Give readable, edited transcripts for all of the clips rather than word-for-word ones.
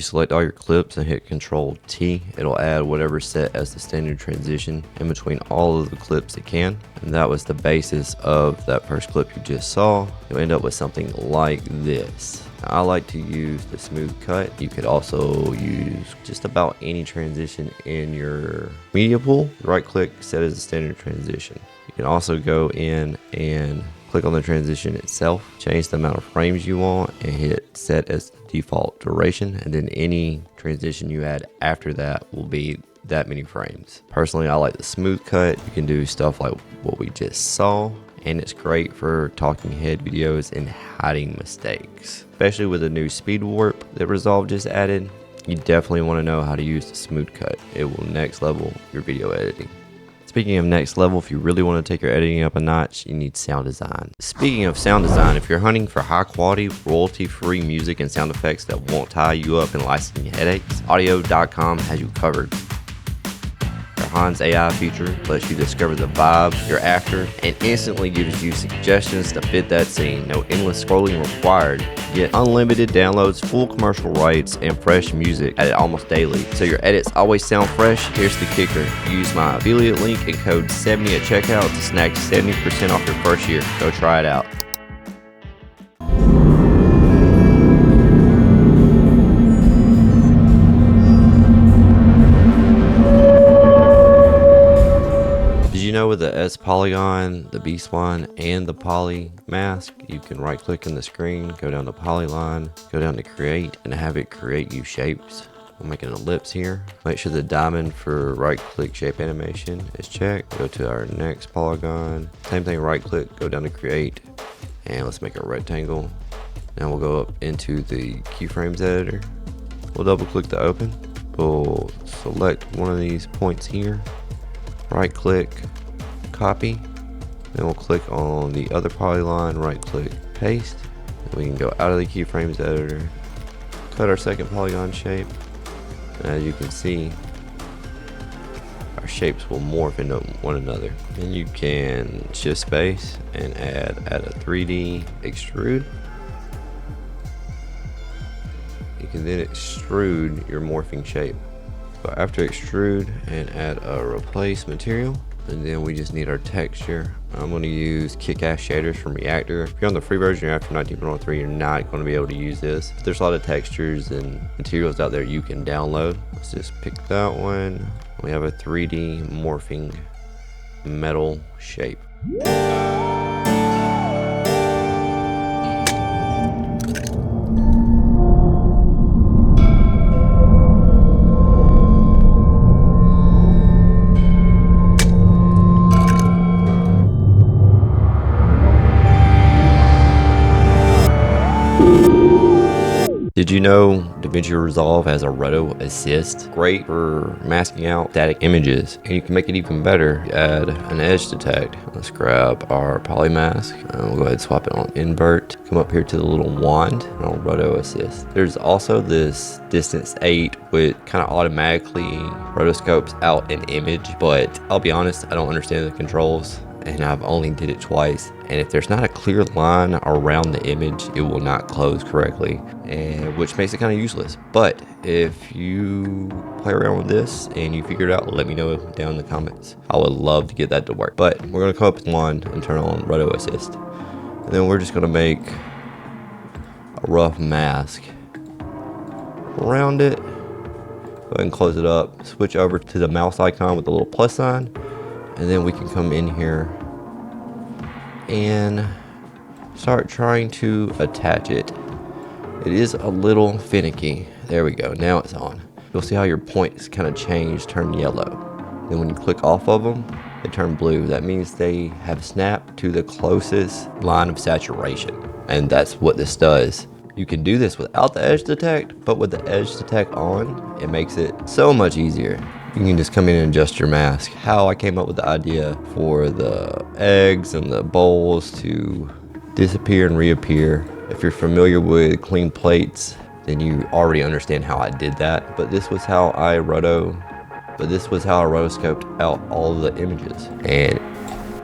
select all your clips and hit Control T, it'll add whatever's set as the standard transition in between all of the clips it can. And that was the basis of that first clip you just saw. You'll end up with something like this. I like to use the smooth cut. You could also use just about any transition in your media pool. Right click, set as a standard transition. You can also go in and click on the transition itself, change the amount of frames you want, and hit set as default duration. And then any transition you add after that will be that many frames. Personally, I like the smooth cut. You can do stuff like what we just saw, and it's great for talking head videos and hiding mistakes. Especially with the new speed warp that Resolve just added, you definitely want to know how to use the smooth cut. It will next level your video editing. Speaking of next level, if you really want to take your editing up a notch, you need sound design. Speaking of sound design, if you're hunting for high quality, royalty-free music and sound effects that won't tie you up and licensing headaches, audio.com has you covered. Han's AI feature lets you discover the vibe you're after and instantly gives you suggestions to fit that scene. No endless scrolling required. Get unlimited downloads, full commercial rights, and fresh music added almost daily. So your edits always sound fresh. Here's the kicker. Use my affiliate link and code 70 at checkout to snag 70% off your first year. Go try it out. With the S polygon, the B spline, and the poly mask, you can right click in the screen, go down to polyline, go down to create, and have it create you shapes. I'll make an ellipse here. Make sure the diamond for right click shape animation is checked. Go to our next polygon. Same thing, right click, go down to create, and let's make a rectangle. Now we'll go up into the keyframes editor. We'll double click to open. We'll select one of these points here, right click, copy, then we'll click on the other polyline, right click, paste. We can go out of the keyframes editor, cut our second polygon shape, and as you can see, our shapes will morph into one another. Then you can shift space and add a 3D extrude. You can then extrude your morphing shape. So after extrude, and add a replace material. And then we just need our texture. I'm going to use kick-ass shaders from Reactor. If you're on the free version, you're after 19.03, you're not going to be able to use this. There's a lot of textures and materials out there you can download. Let's just pick that one. We have a 3D morphing metal shape. Did you know DaVinci Resolve has a roto assist? Great for masking out static images. And you can make it even better. Add an edge detect. Let's grab our poly mask. We'll go ahead and swap it on invert. Come up here to the little wand and on roto assist. There's also this distance 8 which kind of automatically rotoscopes out an image, but I'll be honest, I don't understand the controls. And I've only did it twice, and if there's not a clear line around the image, it will not close correctly, and which makes it kind of useless. But if you play around with this and you figure it out, let me know down in the comments. I would love to get that to work. But we're gonna come up with one and turn on roto assist, and then we're just gonna make a rough mask around it. Go ahead and close it up, switch over to the mouse icon with the little plus sign, and then we can come in here and start trying to attach it. It is a little finicky. There we go, now it's on. You'll see how your points kind of change, turn yellow. Then when you click off of them, they turn blue. That means they have snapped to the closest line of saturation. And that's what this does. You can do this without the edge detect, but with the edge detect on, it makes it so much easier. You can just come in and adjust your mask. How I came up with the idea for the eggs and the bowls to disappear and reappear. If you're familiar with clean plates, then you already understand how I did that. But this was how I rotoscoped out all of the images. And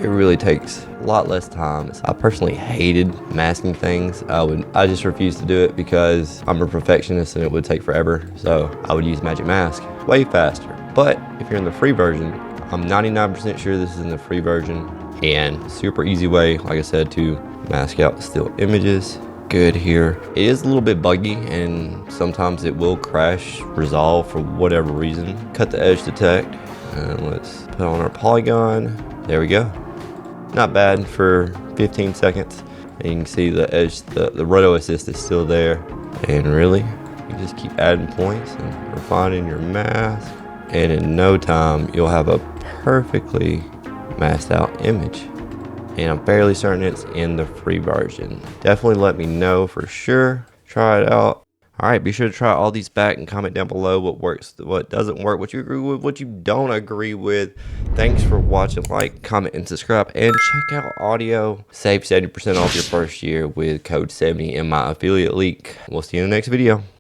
it really takes a lot less time. I personally hated masking things. I just refused to do it because I'm a perfectionist and it would take forever. So I would use Magic Mask way faster. But if you're in the free version, I'm 99% sure this is in the free version, and super easy way, like I said, to mask out still images. Good here. It is a little bit buggy and sometimes it will crash Resolve for whatever reason. Cut the edge detect and let's put on our polygon. There we go. Not bad for 15 seconds. And you can see the edge, the roto assist is still there. And really, you just keep adding points and refining your mask. And in no time, you'll have a perfectly masked out image. And I'm fairly certain it's in the free version. Definitely let me know for sure. Try it out. All right, be sure to try all these back and comment down below what works, what doesn't work, what you agree with, what you don't agree with. Thanks for watching. Like, comment, and subscribe. And check out audio. Save 70% off your first year with code 70 in my affiliate link. We'll see you in the next video.